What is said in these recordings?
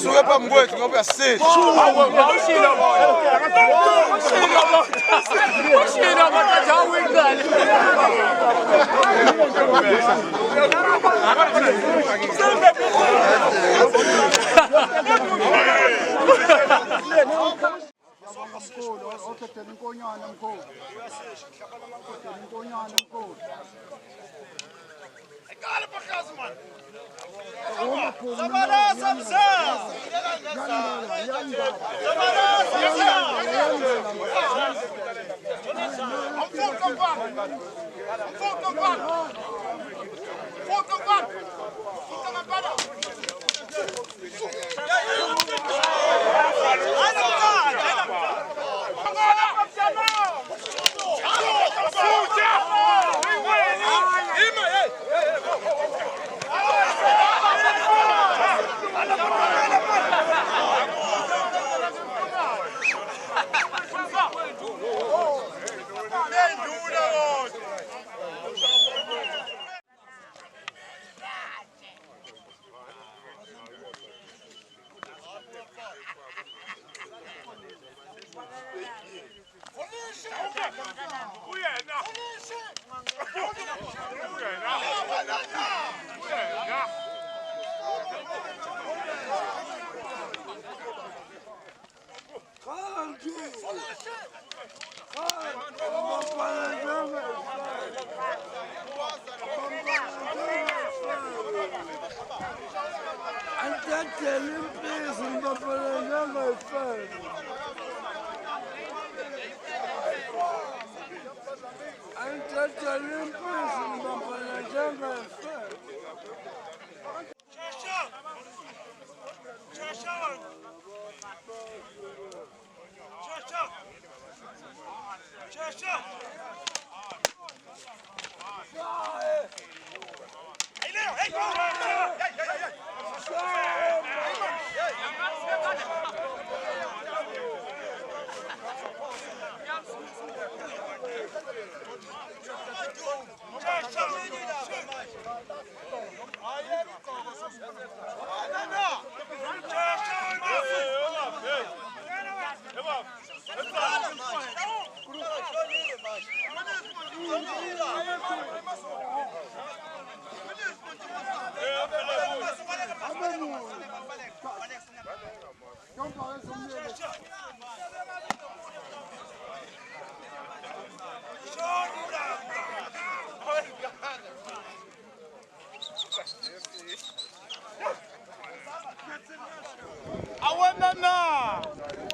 Suka phambi kwethu ngoba uyasitha.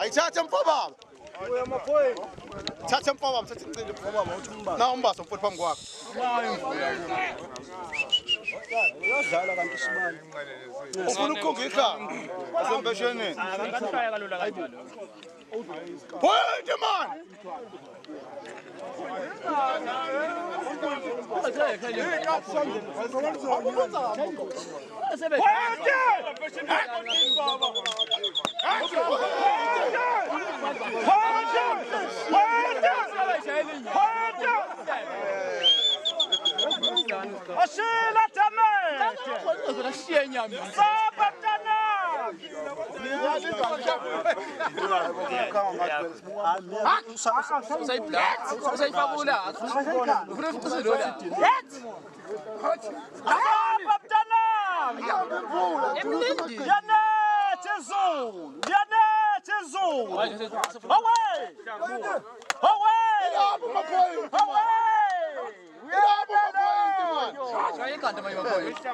Ayithathe mpababa. Uya maphoyisa. Thatha mpababa, thatha incindi mpababa uthi umbasa. Na umbasa mfuthu phambi kwakho. Uyadlala kanti sibani. Ufuna ukukhonga ikhanga. Asembesheni. Akathaya kalula kanjalo. Point man. Ashila tamete. Sapa tana. Sai black, sai fabula. Ufuna ukusilola. Sapa tana. Emlindi. Yanethe Zulu. Yanethe Zulu. Away. Away. Sayikanda manje maphoyisa.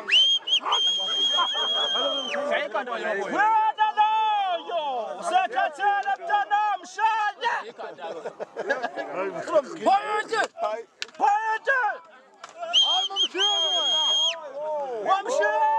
Sayikanda manje maphoyisa. Wena leyo sethathele mntana mshaya. Phoyisa. Phoyisa. Wamshaya.